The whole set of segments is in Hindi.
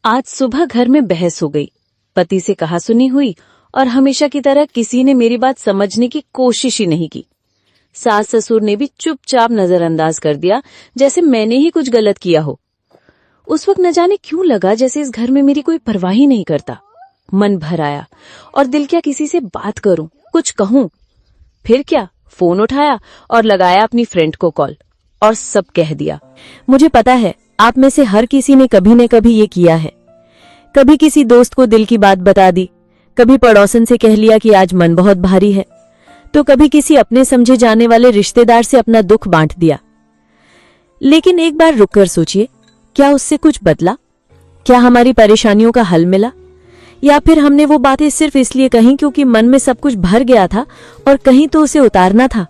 आज सुबह घर में बहस हो गई। पति से कहासुनी हुई और हमेशा की तरह किसी ने मेरी बात समझने की कोशिश ही नहीं की। सास ससुर ने भी चुपचाप नजरअंदाज कर दिया, जैसे मैंने ही कुछ गलत किया हो। उस वक्त न जाने क्यों लगा जैसे इस घर में मेरी कोई परवाह ही नहीं करता। मन भर आया और दिल क्या किसी से बात करूं, कुछ कहूं। फिर क्या, फोन उठाया और लगाया अपनी फ्रेंड को कॉल और सब कह दिया। मुझे पता है आप में से हर किसी ने कभी न कभी ये किया है। कभी किसी दोस्त को दिल की बात बता दी, कभी पड़ोसन से कह लिया कि आज मन बहुत भारी है, तो कभी किसी अपने समझे जाने वाले रिश्तेदार से अपना दुख बांट दिया। लेकिन एक बार रुककर सोचिए, क्या उससे कुछ बदला? क्या हमारी परेशानियों का हल मिला? या फिर हमने वो बातें सिर्फ इसलिए कहीं क्योंकि मन में सब कुछ भर गया था और कहीं तो उसे उतारना था?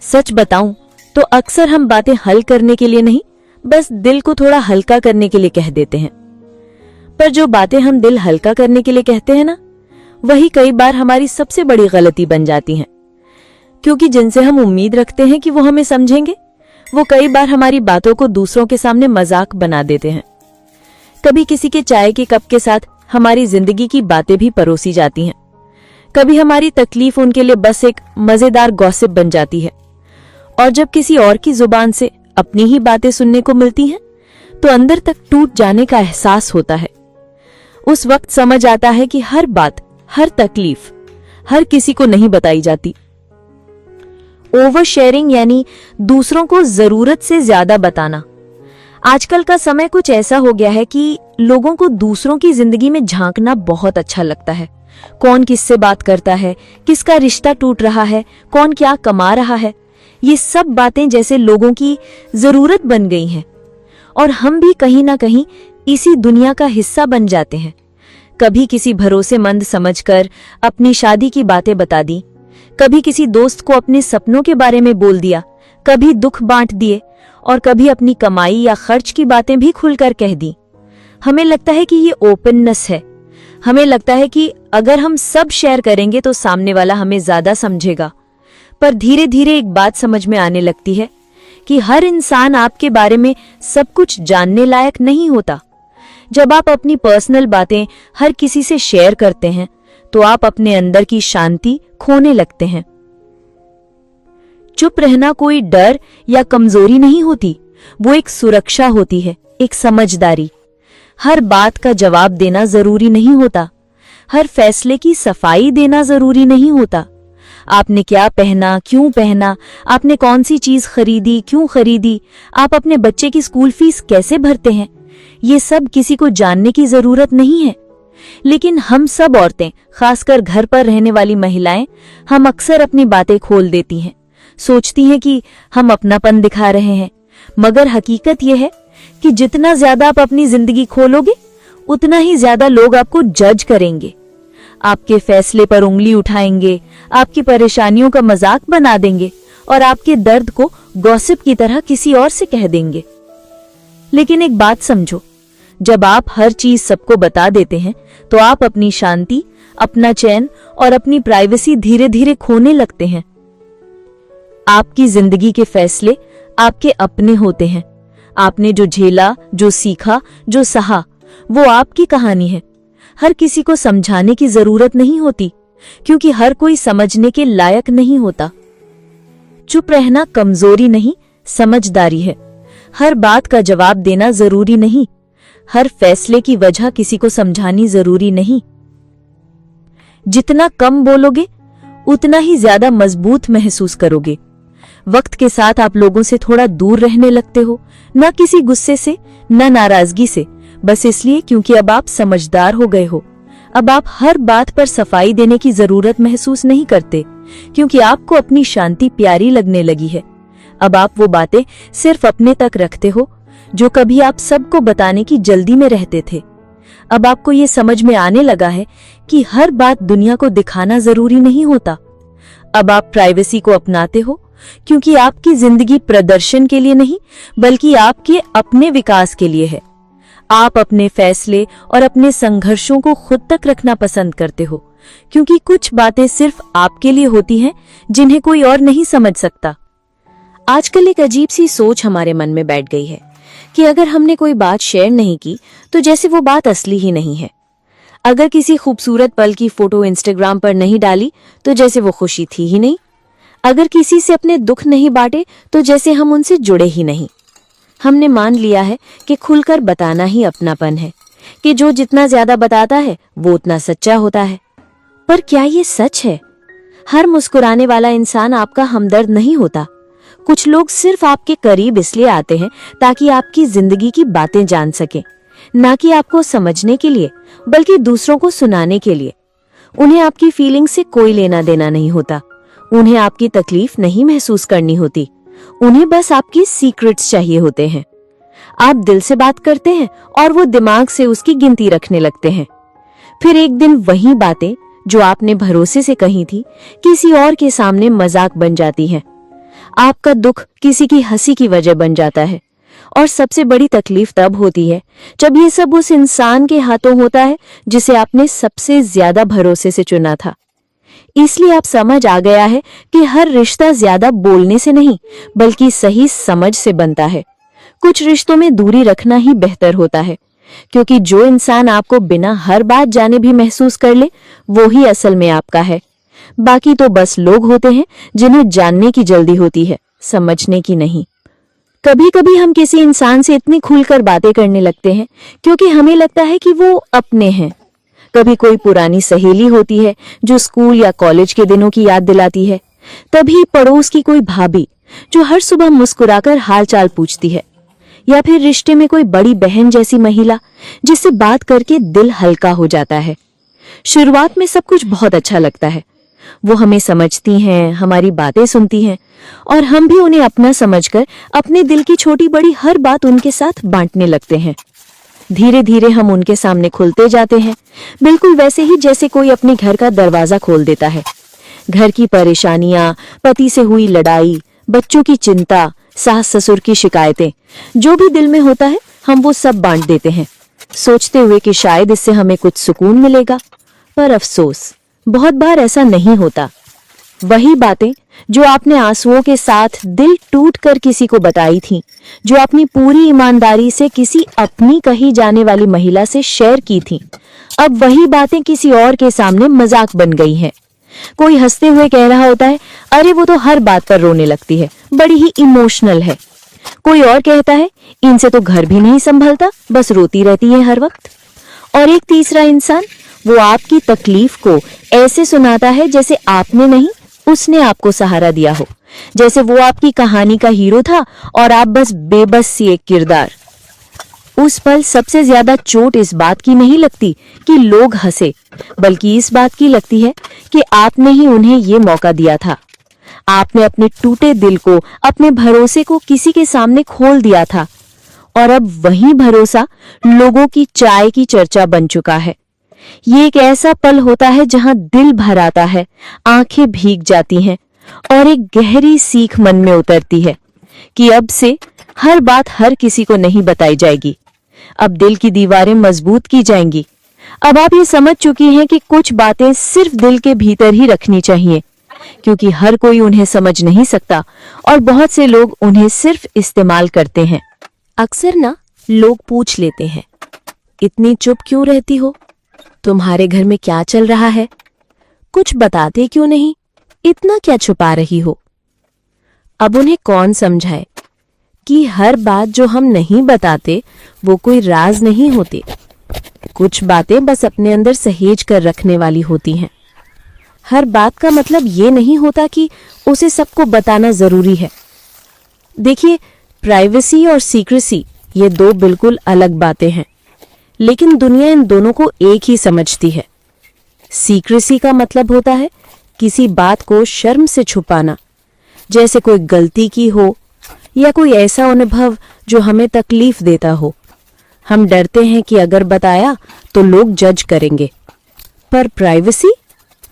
सच बताऊं तो अक्सर हम बातें हल करने के लिए नहीं, बस दिल को थोड़ा हल्का करने के लिए कह देते हैं। पर जो बातें हम दिल हल्का करने के लिए कहते हैं ना, वही कई बार हमारी सबसे बड़ी गलती बन जाती हैं। क्योंकि जिनसे हम उम्मीद रखते हैं कि वो हमें समझेंगे, वो कई बार हमारी बातों को दूसरों के सामने मजाक बना देते हैं। कभी किसी के चाय के कप के साथ हमारी जिंदगी की बातें भी परोसी जाती हैं। कभी हमारी तकलीफ उनके लिए बस एक मजेदार गॉसिप बन जाती है। और जब किसी और की जुबान से अपनी ही बातें सुनने को मिलती हैं, तो अंदर तक टूट जाने का एहसास होता है। उस वक्त समझ आता है कि हर बात, हर तकलीफ हर किसी को नहीं बताई जाती। ओवर शेयरिंग यानी दूसरों को जरूरत से ज्यादा बताना। आजकल का समय कुछ ऐसा हो गया है कि लोगों को दूसरों की जिंदगी में झांकना बहुत अच्छा लगता है। कौन किससे बात करता है, किसका रिश्ता टूट रहा है, कौन क्या कमा रहा है, ये सब बातें जैसे लोगों की जरूरत बन गई हैं। और हम भी कहीं ना कहीं इसी दुनिया का हिस्सा बन जाते हैं। कभी किसी भरोसेमंद समझकर अपनी शादी की बातें बता दी, कभी किसी दोस्त को अपने सपनों के बारे में बोल दिया, कभी दुख बांट दिए और कभी अपनी कमाई या खर्च की बातें भी खुलकर कह दी। हमें लगता है कि ये ओपननेस है। हमें लगता है कि अगर हम सब शेयर करेंगे तो सामने वाला हमें ज्यादा समझेगा। पर धीरे धीरे एक बात समझ में आने लगती है कि हर इंसान आपके बारे में सब कुछ जानने लायक नहीं होता। जब आप अपनी पर्सनल बातें हर किसी से शेयर करते हैं, तो आप अपने अंदर की शांति खोने लगते हैं। चुप रहना कोई डर या कमजोरी नहीं होती, वो एक सुरक्षा होती है, एक समझदारी। हर बात का जवाब देना जरूरी नहीं होता, हर फैसले की सफाई देना जरूरी नहीं होता। आपने क्या पहना, क्यों पहना, आपने कौन सी चीज खरीदी, क्यों खरीदी, आप अपने बच्चे की स्कूल फीस कैसे भरते हैं, ये सब किसी को जानने की जरूरत नहीं है। लेकिन हम सब औरतें, खासकर घर पर रहने वाली महिलाएं, हम अक्सर अपनी बातें खोल देती हैं। सोचती हैं कि हम अपनापन दिखा रहे हैं, मगर हकीकत यह है कि जितना ज्यादा आप अपनी जिंदगी खोलोगे, उतना ही ज्यादा लोग आपको जज करेंगे, आपके फैसले पर उंगली उठाएंगे, आपकी परेशानियों का मजाक बना देंगे और आपके दर्द को गॉसिप की तरह किसी और से कह देंगे। लेकिन एक बात समझो, जब आप हर चीज सबको बता देते हैं, तो आप अपनी शांति, अपना चैन और अपनी प्राइवेसी धीरे धीरे खोने लगते हैं। आपकी जिंदगी के फैसले आपके अपने होते हैं। आपने जो झेला, जो सीखा, जो सहा, वो आपकी कहानी है। हर किसी को समझाने की जरूरत नहीं होती, क्योंकि हर कोई समझने के लायक नहीं होता। चुप रहना कमजोरी नहीं, समझदारी है। हर बात का जवाब देना जरूरी नहीं, हर फैसले की वजह किसी को समझानी जरूरी नहीं। जितना कम बोलोगे, उतना ही ज्यादा मजबूत महसूस करोगे। वक्त के साथ आप लोगों से थोड़ा दूर रहने लगते हो, न किसी गुस्से से, न नाराजगी से, बस इसलिए क्योंकि अब आप समझदार हो गए हो। अब आप हर बात पर सफाई देने की जरूरत महसूस नहीं करते, क्योंकि आपको अपनी शांति प्यारी लगने लगी है। अब आप वो बातें सिर्फ अपने तक रखते हो जो कभी आप सबको बताने की जल्दी में रहते थे। अब आपको ये समझ में आने लगा है कि हर बात दुनिया को दिखाना जरूरी नहीं होता। अब आप प्राइवेसी को अपनाते हो, क्योंकि आपकी जिंदगी प्रदर्शन के लिए नहीं, बल्कि आपके अपने विकास के लिए है। आप अपने फैसले और अपने संघर्षों को खुद तक रखना पसंद करते हो, क्योंकि कुछ बातें सिर्फ आपके लिए होती हैं, जिन्हें कोई और नहीं समझ सकता। आजकल एक अजीब सी सोच हमारे मन में बैठ गई है कि अगर हमने कोई बात शेयर नहीं की तो जैसे वो बात असली ही नहीं है। अगर किसी खूबसूरत पल की फोटो इंस्टाग्राम पर नहीं डाली तो जैसे वो खुशी थी ही नहीं। अगर किसी से अपने दुख नहीं बांटे तो जैसे हम उनसे जुड़े ही नहीं। हमने मान लिया है कि खुलकर बताना ही अपनापन है, कि जो जितना ज्यादा बताता है वो उतना सच्चा होता है। पर क्या ये सच है? हर मुस्कुराने वाला इंसान आपका हमदर्द नहीं होता। कुछ लोग सिर्फ आपके करीब इसलिए आते हैं ताकि आपकी जिंदगी की बातें जान सकें, ना कि आपको समझने के लिए, बल्कि दूसरों को सुनाने के लिए। उन्हें आपकी फीलिंग से कोई लेना देना नहीं होता। उन्हें आपकी तकलीफ नहीं महसूस करनी होती। उन्हें बस आपकी सीक्रेट्स चाहिए होते हैं। आप दिल से बात करते हैं और वो दिमाग से उसकी गिनती रखने लगते हैं। फिर एक दिन वही बातें जो आपने भरोसे से कही थी किसी और के सामने मजाक बन जाती हैं। आपका दुख किसी की हंसी की वजह बन जाता है। और सबसे बड़ी तकलीफ तब होती है जब ये सब उस इंसान के हाथों होता है जिसे आपने सबसे ज्यादा भरोसे से चुना था। इसलिए आप समझ आ गया है कि हर रिश्ता ज्यादा बोलने से नहीं बल्कि सही समझ से बनता है। कुछ रिश्तों में दूरी रखना ही बेहतर होता है, क्योंकि जो इंसान आपको बिना हर बात जाने भी महसूस कर ले वो ही असल में आपका है। बाकी तो बस लोग होते हैं जिन्हें जानने की जल्दी होती है, समझने की नहीं। कभी कभी हम किसी इंसान से इतनी खुलकर बातें करने लगते हैं क्योंकि हमें लगता है कि वो अपने हैं। कभी कोई पुरानी सहेली होती है जो स्कूल या कॉलेज के दिनों की याद दिलाती है। तभी पड़ोस की कोई भाभी जो हर सुबह मुस्कुराकर हालचाल पूछती है, या फिर रिश्ते में कोई बड़ी बहन जैसी महिला जिससे बात करके दिल हल्का हो जाता है। शुरुआत में सब कुछ बहुत अच्छा लगता है। वो हमें समझती हैं, हमारी बातें सुनती हैं और हम भी उन्हें अपना समझकर अपने दिल की छोटी बड़ी हर बात उनके साथ बांटने लगते हैं। धीरे धीरे हम उनके सामने खुलते जाते हैं, बिल्कुल वैसे ही जैसे कोई अपने घर का दरवाजा खोल देता है। घर की परेशानियां, पति से हुई लड़ाई, बच्चों की चिंता, सास ससुर की शिकायतें, जो भी दिल में होता है हम वो सब बांट देते हैं, सोचते हुए कि शायद इससे हमें कुछ सुकून मिलेगा। पर अफसोस, बहुत बार ऐसा नहीं होता। वही बातें जो आपने आंसुओं के साथ दिल टूट कर किसी को बताई थी, जो अपनी पूरी ईमानदारी से किसी अपनी कही जाने वाली महिला से शेयर की थी, अब वही बातें किसी और के सामने मजाक बन गई हैं। कोई हंसते हुए कह रहा होता है, अरे वो तो हर बात पर रोने लगती है, बड़ी ही इमोशनल है। कोई और कहता है, इनसे तो घर भी नहीं संभलता, बस रोती रहती है हर वक्त। और एक तीसरा इंसान वो आपकी तकलीफ को ऐसे सुनाता है जैसे आपने नहीं, उसने आपको सहारा दिया हो, जैसे वो आपकी कहानी का हीरो था और आप बस बेबस सी एक किरदार। उस पल सबसे ज्यादा चोट इस बात की नहीं लगती कि लोग हंसे, बल्कि इस बात की लगती है कि आपने ही उन्हें ये मौका दिया था। आपने अपने टूटे दिल को, अपने भरोसे को किसी के सामने खोल दिया था और अब वही भरोसा लोगों की चाय की चर्चा बन चुका है। ये एक ऐसा पल होता है जहां दिल भर आता है, आंखें भीग जाती हैं और एक गहरी सीख मन में उतरती है कि अब से हर बात हर किसी को नहीं बताई जाएगी। अब दिल की दीवारें मजबूत की जाएंगी। अब आप ये समझ चुकी हैं कि कुछ बातें सिर्फ दिल के भीतर ही रखनी चाहिए, क्योंकि हर कोई उन्हें समझ नहीं सकता और बहुत से लोग उन्हें सिर्फ इस्तेमाल करते हैं। अक्सर ना लोग पूछ लेते हैं, इतनी चुप क्यों रहती हो? तुम्हारे घर में क्या चल रहा है? कुछ बताते क्यों नहीं? इतना क्या छुपा रही हो? अब उन्हें कौन समझाए कि हर बात जो हम नहीं बताते वो कोई राज नहीं होती। कुछ बातें बस अपने अंदर सहेज कर रखने वाली होती हैं। हर बात का मतलब ये नहीं होता कि उसे सबको बताना जरूरी है। देखिए, प्राइवेसी और सीक्रेसी ये दो बिल्कुल अलग बातें हैं, लेकिन दुनिया इन दोनों को एक ही समझती है। सीक्रेसी का मतलब होता है किसी बात को शर्म से छुपाना, जैसे कोई गलती की हो या कोई ऐसा अनुभव जो हमें तकलीफ देता हो। हम डरते हैं कि अगर बताया तो लोग जज करेंगे। पर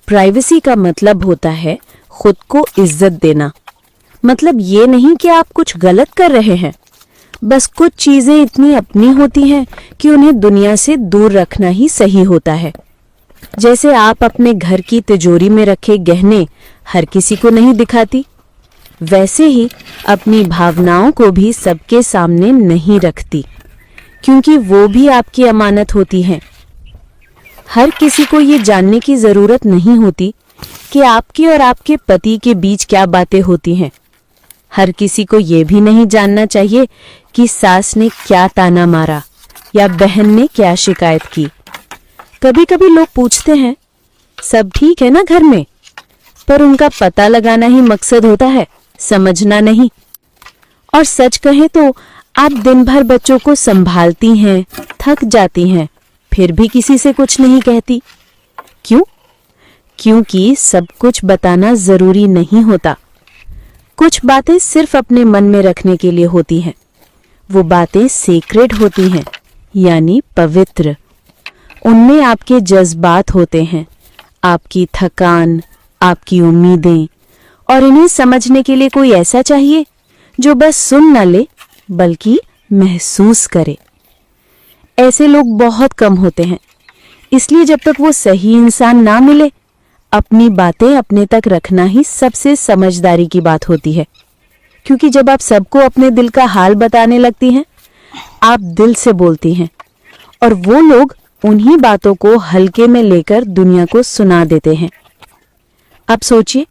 प्राइवेसी का मतलब होता है खुद को इज्जत देना। मतलब ये नहीं कि आप कुछ गलत कर रहे हैं, बस कुछ चीजें इतनी अपनी होती हैं कि उन्हें दुनिया से दूर रखना ही सही होता है। जैसे आप अपने घर की तिजोरी में रखे गहने हर किसी को नहीं दिखाती, वैसे ही अपनी भावनाओं को भी सबके सामने नहीं रखती, क्योंकि वो भी आपकी अमानत होती हैं। हर किसी को ये जानने की जरूरत नहीं होती कि आपके और आपके पति के बीच क्या बातें होती हैं। हर किसी को ये भी नहीं जानना चाहिए कि सास ने क्या ताना मारा या बहन ने क्या शिकायत की। कभी कभी लोग पूछते हैं, सब ठीक है ना घर में? पर उनका पता लगाना ही मकसद होता है, समझना नहीं। और सच कहें तो आप दिन भर बच्चों को संभालती हैं, थक जाती हैं, फिर भी किसी से कुछ नहीं कहती। क्यों? क्योंकि सब कुछ बताना जरूरी नहीं होता। कुछ बातें सिर्फ अपने मन में रखने के लिए होती हैं। वो बातें सीक्रेट होती हैं, यानी पवित्र। उनमें आपके जज्बात होते हैं, आपकी थकान, आपकी उम्मीदें, और इन्हें समझने के लिए कोई ऐसा चाहिए जो बस सुन न ले बल्कि महसूस करे। ऐसे लोग बहुत कम होते हैं, इसलिए जब तक वो सही इंसान ना मिले, अपनी बातें अपने तक रखना ही सबसे समझदारी की बात होती है। क्योंकि जब आप सबको अपने दिल का हाल बताने लगती हैं, आप दिल से बोलती हैं, और वो लोग उन्हीं बातों को हल्के में लेकर दुनिया को सुना देते हैं। अब सोचिए,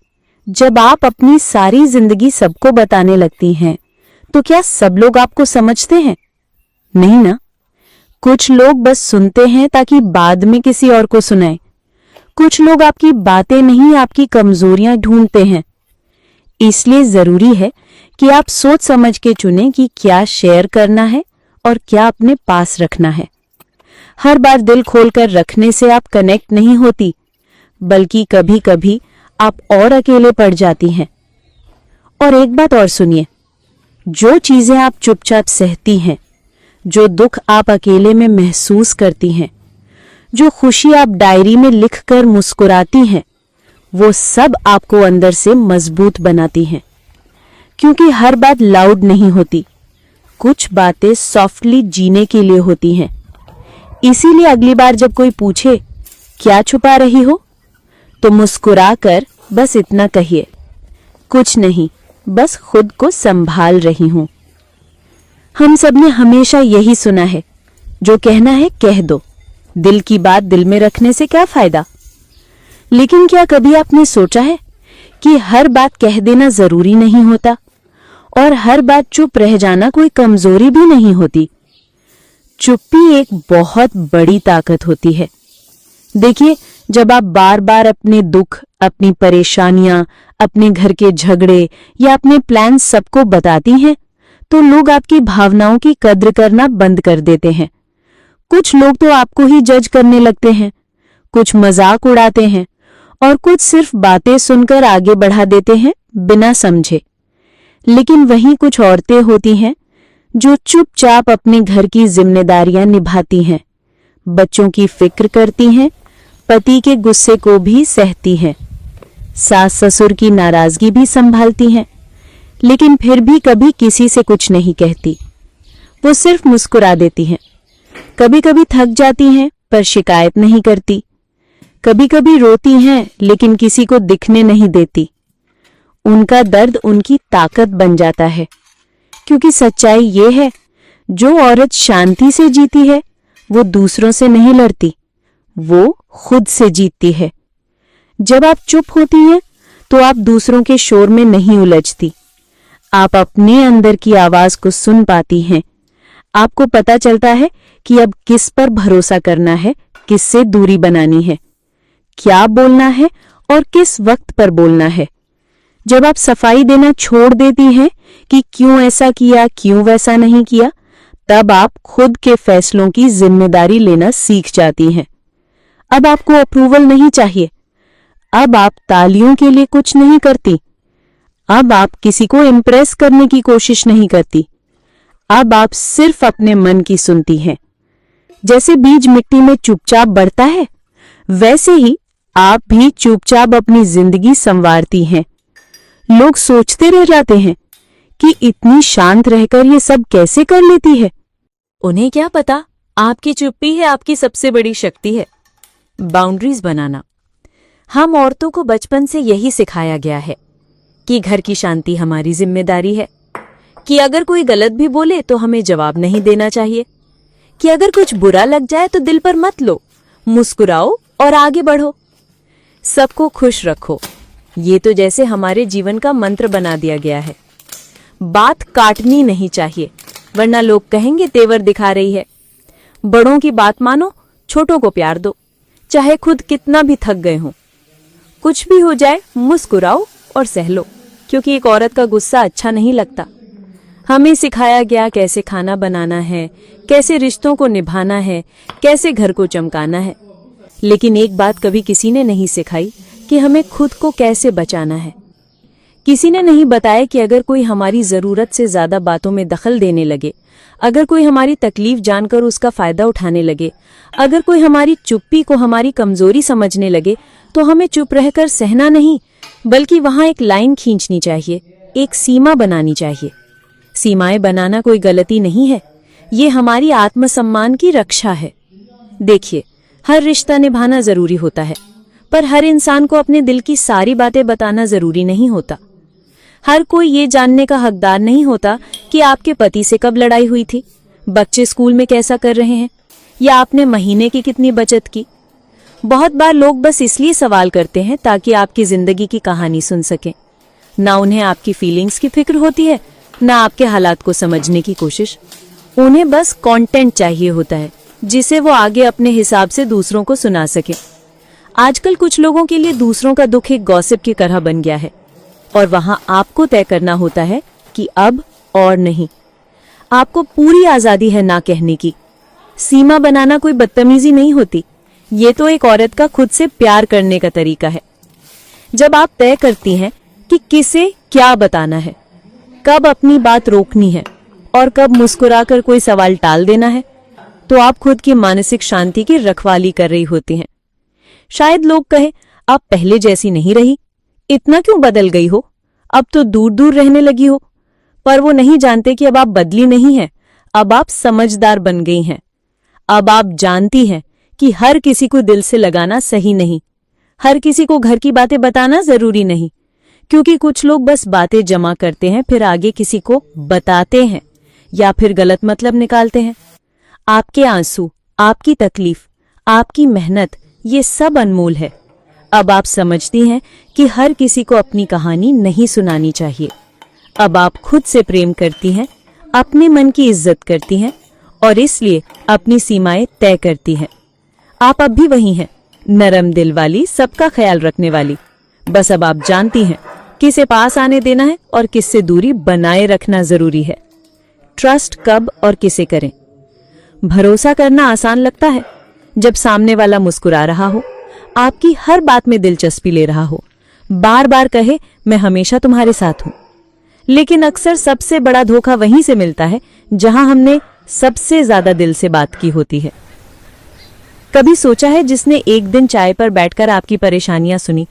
जब आप अपनी सारी जिंदगी सबको बताने लगती हैं, तो क्या सब लोग आपको समझते हैं? नहीं ना। कुछ लोग बस सुनते हैं ताकि बाद में किसी और को सुनाएं। कुछ लोग आपकी बातें नहीं, आपकी कमजोरियां ढूंढते हैं। इसलिए जरूरी है कि आप सोच समझ के चुनें कि क्या शेयर करना है और क्या अपने पास रखना है। हर बार दिल खोलकर रखने से आप कनेक्ट नहीं होती, बल्कि कभी कभी आप और अकेले पड़ जाती हैं। और एक बात और सुनिए, जो चीजें आप चुपचाप सहती हैं, जो दुख आप अकेले में महसूस करती हैं, जो खुशी आप डायरी में लिखकर मुस्कुराती हैं, वो सब आपको अंदर से मजबूत बनाती हैं। क्योंकि हर बात लाउड नहीं होती, कुछ बातें सॉफ्टली जीने के लिए होती हैं। इसीलिए अगली बार जब कोई पूछे क्या छुपा रही हो, तो मुस्कुराकर बस इतना कहिए, कुछ नहीं, बस खुद को संभाल रही हूं। हम सब ने हमेशा यही सुना है, जो कहना है कह दो, दिल की बात दिल में रखने से क्या फायदा। लेकिन क्या कभी आपने सोचा है कि हर बात कह देना जरूरी नहीं होता, और हर बात चुप रह जाना कोई कमजोरी भी नहीं होती। चुप्पी एक बहुत बड़ी ताकत होती है। देखिए, जब आप बार बार अपने दुख, अपनी परेशानियां, अपने घर के झगड़े या अपने प्लान सबको बताती हैं, तो लोग आपकी भावनाओं की कद्र करना बंद कर देते हैं। कुछ लोग तो आपको ही जज करने लगते हैं, कुछ मजाक उड़ाते हैं, और कुछ सिर्फ बातें सुनकर आगे बढ़ा देते हैं बिना समझे। लेकिन वहीं कुछ औरतें होती हैं जो चुपचाप अपने घर की जिम्मेदारियां निभाती हैं, बच्चों की फिक्र करती हैं, पति के गुस्से को भी सहती हैं, सास ससुर की नाराजगी भी संभालती हैं, लेकिन फिर भी कभी किसी से कुछ नहीं कहती। वो सिर्फ मुस्कुरा देती हैं। कभी कभी थक जाती हैं पर शिकायत नहीं करती। कभी कभी रोती हैं लेकिन किसी को दिखने नहीं देती। उनका दर्द उनकी ताकत बन जाता है, क्योंकि सच्चाई ये है, जो औरत शांति से जीती है वो दूसरों से नहीं लड़ती, वो खुद से जीतती है। जब आप चुप होती हैं तो आप दूसरों के शोर में नहीं उलझती, आप अपने अंदर की आवाज को सुन पाती हैं। आपको पता चलता है कि अब किस पर भरोसा करना है, किससे दूरी बनानी है, क्या बोलना है और किस वक्त पर बोलना है। जब आप सफाई देना छोड़ देती हैं कि क्यों ऐसा किया, क्यों वैसा नहीं किया, तब आप खुद के फैसलों की जिम्मेदारी लेना सीख जाती हैं। अब आपको अप्रूवल नहीं चाहिए, अब आप तालियों के लिए कुछ नहीं करती, अब आप किसी को इम्प्रेस करने की कोशिश नहीं करती, अब आप सिर्फ अपने मन की सुनती हैं। जैसे बीज मिट्टी में चुपचाप बढ़ता है, वैसे ही आप भी चुपचाप अपनी जिंदगी संवारती हैं। लोग सोचते रह जाते हैं कि इतनी शांत रहकर ये सब कैसे कर लेती है। उन्हें क्या पता, आपकी चुप्पी है आपकी सबसे बड़ी शक्ति है। बाउंड्रीज बनाना। हम औरतों को बचपन से यही सिखाया गया है कि घर की शांति हमारी जिम्मेदारी है, कि अगर कोई गलत भी बोले तो हमें जवाब नहीं देना चाहिए, कि अगर कुछ बुरा लग जाए तो दिल पर मत लो, मुस्कुराओ और आगे बढ़ो, सबको खुश रखो। ये तो जैसे हमारे जीवन का मंत्र बना दिया गया है। बात काटनी नहीं चाहिए, वरना लोग कहेंगे तेवर दिखा रही है। बड़ों की बात मानो, छोटों को प्यार दो, चाहे खुद कितना भी थक गए हों। कुछ भी हो जाए मुस्कुराओ और सह लो, क्योंकि एक औरत का गुस्सा अच्छा नहीं लगता। हमें सिखाया गया कैसे खाना बनाना है, कैसे रिश्तों को निभाना है, कैसे घर को चमकाना है, लेकिन एक बात कभी किसी ने नहीं सिखाई कि हमें खुद को कैसे बचाना है। किसी ने नहीं बताया कि अगर कोई हमारी जरूरत से ज्यादा बातों में दखल देने लगे, अगर कोई हमारी तकलीफ जानकर उसका फायदा उठाने लगे, अगर कोई हमारी चुप्पी को हमारी कमजोरी समझने लगे, तो हमें चुप रहकर सहना नहीं, बल्कि वहां एक लाइन खींचनी चाहिए, एक सीमा बनानी चाहिए। सीमाएं बनाना कोई गलती नहीं है, ये हमारी आत्मसम्मान की रक्षा है। देखिए, हर रिश्ता निभाना जरूरी होता है, पर हर इंसान को अपने दिल की सारी बातें बताना जरूरी नहीं होता। हर कोई ये जानने का हकदार नहीं होता कि आपके पति से कब लड़ाई हुई थी, बच्चे स्कूल में कैसा कर रहे हैं, या आपने महीने की कितनी बचत की। बहुत बार लोग बस इसलिए सवाल करते हैं ताकि आपकी जिंदगी की कहानी सुन सकें। ना उन्हें आपकी फीलिंग्स की फिक्र होती है, ना आपके हालात को समझने की कोशिश। उन्हें बस कंटेंट चाहिए होता है, जिसे वो आगे अपने हिसाब से दूसरों को सुना सके। आजकल कुछ लोगों के लिए दूसरों का दुख एक गॉसिप की तरह बन गया है, और वहां आपको तय करना होता है कि अब और नहीं। आपको पूरी आजादी है ना कहने की। सीमा बनाना कोई बदतमीजी नहीं होती, ये तो एक औरत का खुद से प्यार करने का तरीका है। जब आप तय करती हैं कि किसे क्या बताना है, कब अपनी बात रोकनी है और कब मुस्कुराकर कोई सवाल टाल देना है, तो आप खुद की मानसिक शांति की रखवाली कर रही होती हैं। शायद लोग कहें, आप पहले जैसी नहीं रही, इतना क्यों बदल गई हो, अब तो दूर दूर रहने लगी हो। पर वो नहीं जानते कि अब आप बदली नहीं हैं, अब आप समझदार बन गई हैं। अब आप जानती हैं कि हर किसी को दिल से लगाना सही नहीं, हर किसी को घर की बातें बताना जरूरी नहीं, क्योंकि कुछ लोग बस बातें जमा करते हैं, फिर आगे किसी को बताते हैं या फिर गलत मतलब निकालते हैं। आपके आंसू, आपकी तकलीफ, आपकी मेहनत, ये सब अनमोल है। अब आप समझती हैं कि हर किसी को अपनी कहानी नहीं सुनानी चाहिए। अब आप खुद से प्रेम करती हैं, अपने मन की इज्जत करती हैं और इसलिए अपनी सीमाएं तय करती हैं। आप अब भी वही हैं, नरम दिल वाली, सबका ख्याल रखने वाली। बस अब आप जानती हैं किसे पास आने देना है और किससे दूरी बनाए रखना जरूरी है। ट्रस्ट कब और किसे करें। भरोसा करना आसान लगता है जब सामने वाला मुस्कुरा रहा हो, आपकी हर बात में दिलचस्पी ले रहा हो, बार बार कहे मैं हमेशा तुम्हारे साथ हूं। लेकिन अक्सर सबसे बड़ा धोखा वहीं से मिलता है जहां हमने सबसे ज्यादा दिल से बात की होती है। कभी सोचा है जिसने एक दिन चाय पर बैठकर आपकी परेशानियां सुनी,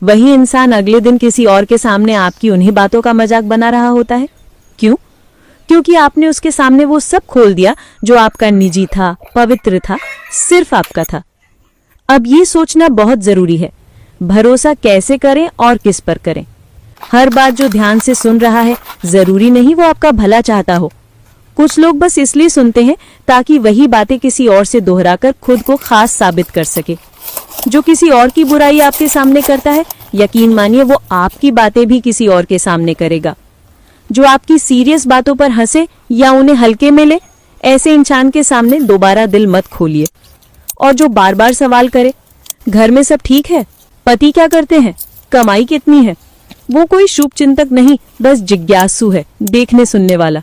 वही इंसान अगले दिन किसी और के सामने आपकी उन्हीं बातों का मजाक बना रहा होता है? क्यों? क्योंकि आपने उसके सामने वो सब खोल दिया जो आपका निजी था, पवित्र था, सिर्फ आपका था। अब ये सोचना बहुत जरूरी है, भरोसा कैसे करें और किस पर करें। हर बात जो ध्यान से सुन रहा है जरूरी नहीं वो आपका भला चाहता हो। कुछ लोग बस इसलिए सुनते हैं ताकि वही बातें किसी और से दोहराकर खुद को खास साबित कर सके। जो किसी और की बुराई आपके सामने करता है, यकीन मानिए वो आपकी बातें भी किसी और के सामने करेगा। जो आपकी सीरियस बातों पर हंसे या उन्हें हल्के में ले, ऐसे इंसान के सामने दोबारा दिल मत खोलिए। और जो बार बार सवाल करे, घर में सब ठीक है, पति क्या करते हैं, कमाई कितनी है, वो कोई शुभ चिंतक नहीं, बस जिज्ञासु है, देखने सुनने वाला।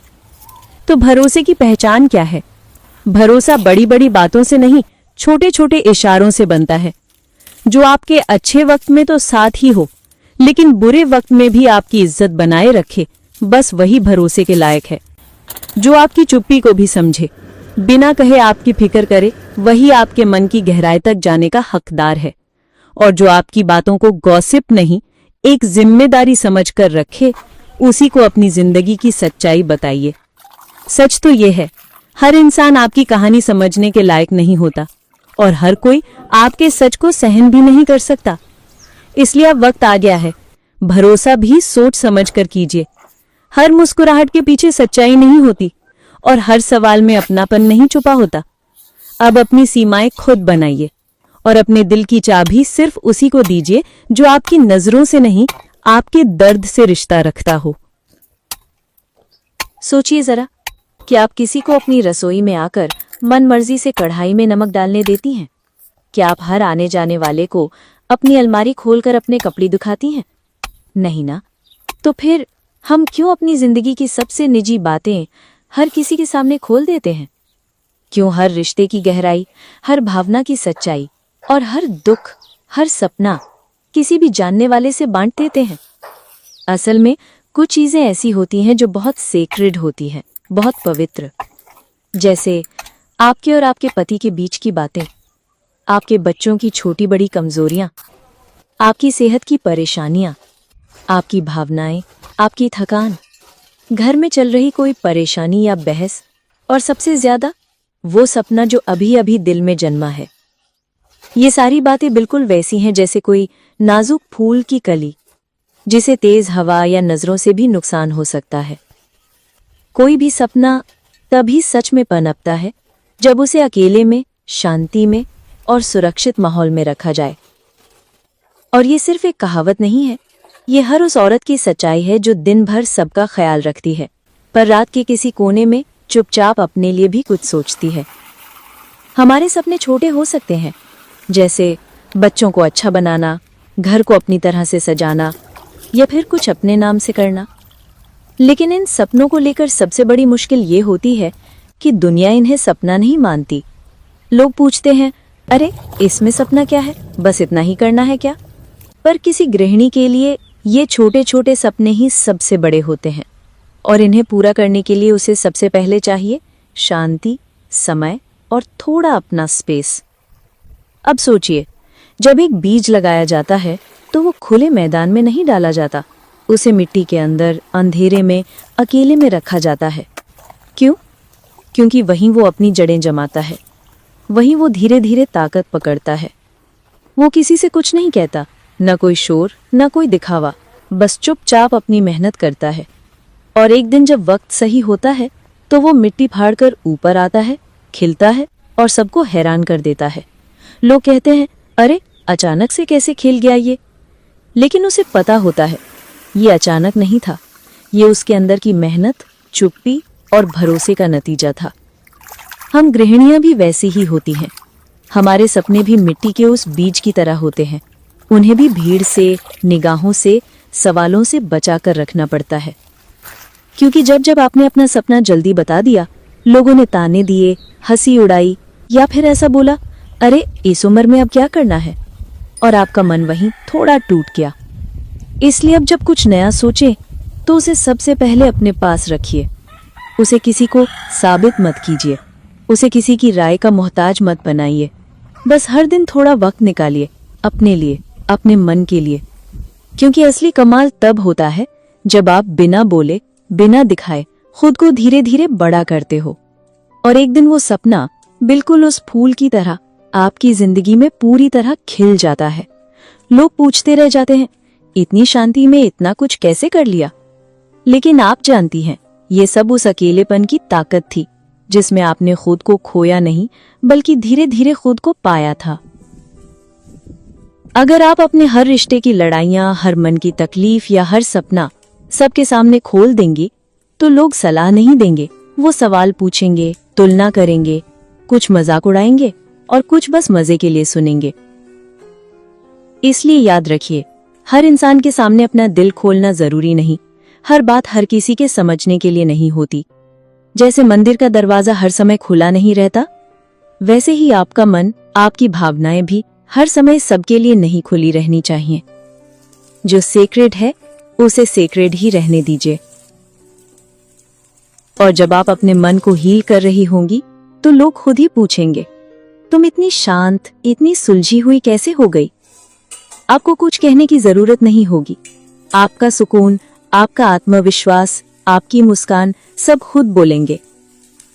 तो भरोसे की पहचान क्या है? भरोसा बड़ी बड़ी बातों से नहीं, छोटे छोटे इशारों से बनता है। जो आपके अच्छे वक्त में तो साथ ही हो, लेकिन बुरे वक्त में भी आपकी इज्जत बनाए रखे, बस वही भरोसे के लायक है। जो आपकी चुप्पी को भी समझे, बिना कहे आपकी फिक्र करे, वही आपके मन की गहराई तक जाने का हकदार है। और जो आपकी बातों को गॉसिप नहीं, एक जिम्मेदारी समझकर रखे, उसी को अपनी जिंदगी की सच्चाई बताइए। सच तो ये है, हर इंसान आपकी कहानी समझने के लायक नहीं होता और हर कोई आपके सच को सहन भी नहीं कर सकता। इसलिए अब वक्त आ गया है, भरोसा भी सोच समझ कर कीजिए। हर मुस्कुराहट के पीछे सच्चाई नहीं होती और हर सवाल में अपनापन नहीं छुपा होता। अब अपनी सीमाएं खुद बनाइए और अपने दिल की चाबी सिर्फ उसी को दीजिए जो आपकी नजरों से नहीं, आपके दर्द से रिश्ता रखता हो। सोचिए जरा, क्या आप किसी को अपनी रसोई में आकर मन मर्जी से कढ़ाई में नमक डालने देती हैं? क्या आप हर आने जाने वाले को अपनी अलमारी खोलकर अपने कपड़े दिखाती हैं? नहीं ना। तो फिर हम क्यों अपनी जिंदगी की सबसे निजी बातें हर किसी के सामने खोल देते हैं? क्यों हर रिश्ते की गहराई, हर भावना की सच्चाई और हर दुख, हर सपना किसी भी जानने वाले से बांट देते हैं? असल में कुछ चीजें ऐसी होती हैं जो बहुत सेक्रेड होती हैं, बहुत पवित्र। जैसे आपके और आपके पति के बीच की बातें, आपके बच्चों की छोटी बड़ी कमजोरियां, आपकी सेहत की परेशानियां, आपकी भावनाएं, आपकी थकान, घर में चल रही कोई परेशानी या बहस, और सबसे ज्यादा वो सपना जो अभी अभी दिल में जन्मा है। ये सारी बातें बिल्कुल वैसी हैं जैसे कोई नाजुक फूल की कली, जिसे तेज हवा या नजरों से भी नुकसान हो सकता है। कोई भी सपना तभी सच में पनपता है जब उसे अकेले में, शांति में और सुरक्षित माहौल में रखा जाए। और ये सिर्फ एक कहावत नहीं है, ये हर उस औरत की सच्चाई है जो दिन भर सबका ख्याल रखती है, पर रात के किसी कोने में चुपचाप अपने लिए भी कुछ सोचती है। हमारे सपने छोटे हो सकते हैं, जैसे बच्चों को अच्छा बनाना, घर को अपनी तरह से सजाना या फिर कुछ अपने नाम से करना। लेकिन इन सपनों को लेकर सबसे बड़ी मुश्किल ये होती है कि दुनिया इन्हें सपना नहीं मानती। लोग पूछते हैं, अरे इसमें सपना क्या है, बस इतना ही करना है क्या? पर किसी गृहिणी के लिए ये छोटे छोटे सपने ही सबसे बड़े होते हैं, और इन्हें पूरा करने के लिए उसे सबसे पहले चाहिए शांति, समय और थोड़ा अपना स्पेस। अब सोचिए, जब एक बीज लगाया जाता है तो वो खुले मैदान में नहीं डाला जाता, उसे मिट्टी के अंदर अंधेरे में अकेले में रखा जाता है। क्यों? क्योंकि वहीं वो अपनी जड़ें जमाता है, वहीं वो धीरे धीरे ताकत पकड़ता है। वो किसी से कुछ नहीं कहता, न कोई शोर, न कोई दिखावा, बस चुपचाप अपनी मेहनत करता है। और एक दिन जब वक्त सही होता है तो वो मिट्टी फाड़कर ऊपर आता है, खिलता है और सबको हैरान कर देता है। लोग कहते हैं, अरे अचानक से कैसे खिल गया ये? लेकिन उसे पता होता है ये अचानक नहीं था, ये उसके अंदर की मेहनत, चुप्पी और भरोसे का नतीजा था। हम गृहिणियां भी वैसी ही होती हैं। हमारे सपने भी मिट्टी के उस बीज की तरह होते हैं। उन्हें भी भीड़ से, निगाहों से, सवालों से बचाकर रखना पड़ता है। क्योंकि जब जब आपने अपना सपना जल्दी बता दिया, लोगों ने ताने दिए, हंसी उड़ाई या फिर ऐसा बोला, अरे इस उम्र में अब क्या करना है, और आपका मन वहीं थोड़ा टूट गया। इसलिए अब जब कुछ नया सोचे तो उसे सबसे पहले अपने पास रखिए। उसे किसी को साबित मत कीजिए, उसे किसी की राय का मोहताज मत बनाइए। बस हर दिन थोड़ा वक्त निकालिए अपने लिए, अपने मन के लिए। क्योंकि असली कमाल तब होता है जब आप बिना बोले, बिना दिखाए खुद को धीरे धीरे बड़ा करते हो, और एक दिन वो सपना बिल्कुल उस फूल की तरह आपकी जिंदगी में पूरी तरह खिल जाता है। लोग पूछते रह जाते हैं, इतनी शांति में इतना कुछ कैसे कर लिया? लेकिन आप जानती हैं, ये सब उस अकेलेपन की ताकत थी जिसमें आपने खुद को खोया नहीं, बल्कि धीरे धीरे खुद को पाया था। अगर आप अपने हर रिश्ते की लड़ाइयां, हर मन की तकलीफ या हर सपना सबके सामने खोल देंगी, तो लोग सलाह नहीं देंगे, वो सवाल पूछेंगे, तुलना करेंगे, कुछ मजाक उड़ाएंगे और कुछ बस मजे के लिए सुनेंगे। इसलिए याद रखिए, हर इंसान के सामने अपना दिल खोलना जरूरी नहीं। हर बात हर किसी के समझने के लिए नहीं होती। जैसे मंदिर का दरवाजा हर समय खुला नहीं रहता, वैसे ही आपका मन, आपकी भावनाएं भी हर समय सबके लिए नहीं खुली रहनी चाहिए। जो सेक्रेड है उसे सेक्रेड ही रहने दीजिए। और जब आप अपने मन को हील कर रही होंगी तो लोग खुद ही पूछेंगे, तुम इतनी शांत, इतनी सुलझी हुई कैसे हो गई? आपको कुछ कहने की जरूरत नहीं होगी। आपका सुकून, आपका आत्मविश्वास, आपकी मुस्कान सब खुद बोलेंगे,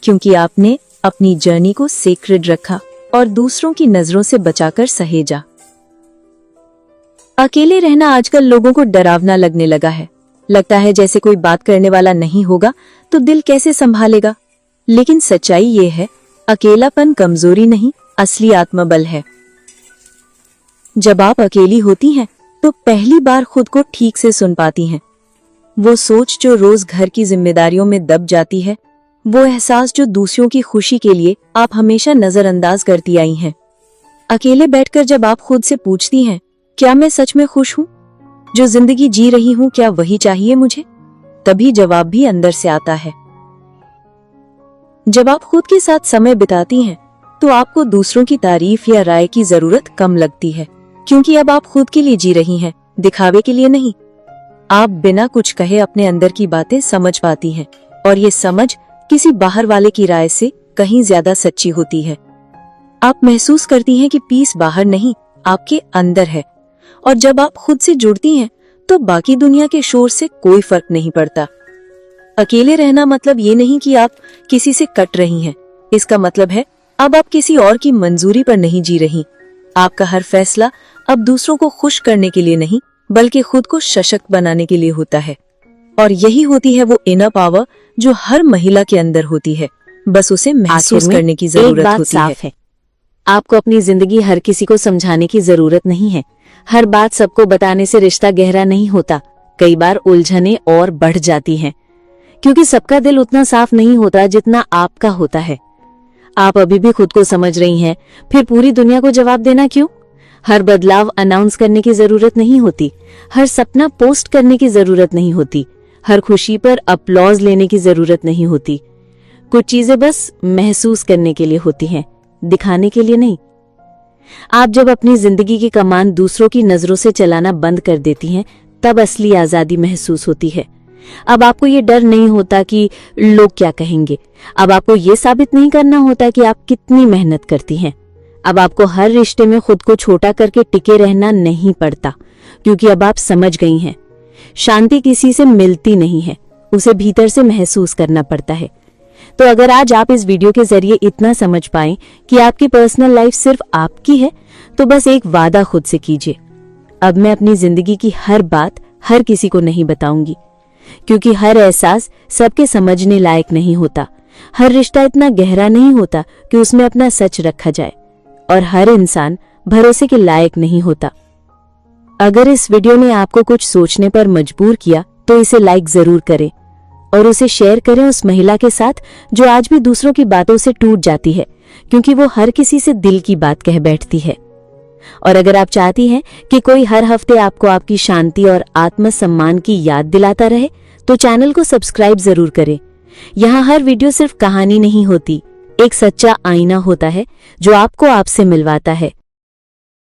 क्योंकि आपने अपनी जर्नी को सेक्रेड रखा और दूसरों की नजरों से बचाकर सहेजा। अकेले रहना आजकल लोगों को डरावना लगने लगा है। लगता है जैसे कोई बात करने वाला नहीं होगा तो दिल कैसे संभालेगा। लेकिन सच्चाई ये है, अकेलापन कमजोरी नहीं, असली आत्मबल है। जब आप अकेली होती हैं तो पहली बार खुद को ठीक से सुन पाती हैं। वो सोच जो रोज घर की जिम्मेदारियों में दब जाती है, वो एहसास जो दूसरों की खुशी के लिए आप हमेशा नजरअंदाज करती आई हैं। अकेले बैठकर जब आप खुद से पूछती हैं, क्या मैं सच में खुश हूं? जो जिंदगी जी रही हूं, क्या वही चाहिए मुझे? तभी जवाब भी अंदर से आता है। जब आप खुद के साथ समय बिताती हैं, तो आपको दूसरों की तारीफ या राय की जरूरत कम लगती है, क्योंकि अब आप खुद के लिए जी रही हैं, दिखावे के लिए नहीं। आप बिना कुछ कहे अपने अंदर की बातें समझ पाती हैं, और ये समझ किसी बाहर वाले की राय से कहीं ज्यादा सच्ची होती है। आप महसूस करती हैं कि पीस बाहर नहीं, आपके अंदर है। और जब आप खुद से जुड़ती हैं, तो बाकी दुनिया के शोर से कोई फर्क नहीं पड़ता। अकेले रहना मतलब ये नहीं कि आप किसी से कट रही हैं। इसका मतलब है अब आप किसी और की मंजूरी पर नहीं जी रही। आपका हर फैसला अब दूसरों को खुश करने के लिए नहीं, बल्कि खुद को सशक्त बनाने के लिए होता है। और यही होती है वो इनर पावर जो हर महिला के अंदर होती है, बस उसे महसूस करने की जरूरत होती है। आपको अपनी जिंदगी हर किसी को समझाने की जरूरत नहीं है। हर बात सबको बताने से रिश्ता गहरा नहीं होता। कई बार उलझने और बढ़ जाती हैं, क्योंकि सबका दिल उतना साफ नहीं होता जितना आपका होता है। आप अभी भी खुद को समझ रही हैं, फिर पूरी दुनिया को जवाब देना क्यों? हर बदलाव अनाउंस करने की जरूरत नहीं होती। हर सपना पोस्ट करने की जरूरत नहीं होती। हर खुशी पर अपलॉज लेने की जरूरत नहीं होती। कुछ चीजें बस महसूस करने के लिए होती हैं, दिखाने के लिए नहीं। आप जब अपनी जिंदगी की कमान दूसरों की नजरों से चलाना बंद कर देती हैं, तब असली आजादी महसूस होती है। अब आपको ये डर नहीं होता कि लोग क्या कहेंगे। अब आपको ये साबित नहीं करना होता कि आप कितनी मेहनत करती हैं। अब आपको हर रिश्ते में खुद को छोटा करके टिके रहना नहीं पड़ता, क्योंकि अब आप समझ गई हैं, शांति किसी से मिलती नहीं है, उसे भीतर से महसूस करना पड़ता है। तो अगर आज आप इस वीडियो के जरिए इतना समझ पाएं कि आपकी पर्सनल लाइफ सिर्फ आपकी है, तो बस एक वादा खुद से कीजिए, अब मैं अपनी जिंदगी की हर बात हर किसी को नहीं बताऊंगी, क्योंकि हर एहसास सबके समझने लायक नहीं होता। हर रिश्ता इतना गहरा नहीं होता कि उसमें अपना सच रखा जाए, और हर इंसान भरोसे के लायक नहीं होता। अगर इस वीडियो ने आपको कुछ सोचने पर मजबूर किया, तो इसे लाइक जरूर करें और उसे शेयर करें उस महिला के साथ जो आज भी दूसरों की बातों से टूट जाती है, क्योंकि वो हर किसी से दिल की बात कह बैठती है। और अगर आप चाहती हैं कि कोई हर हफ्ते आपको आपकी शांति और आत्मसम्मान की याद दिलाता रहे, तो चैनल को सब्सक्राइब जरूर करें। यहाँ हर वीडियो सिर्फ कहानी नहीं होती, एक सच्चा आईना होता है जो आपको आपसे मिलवाता है।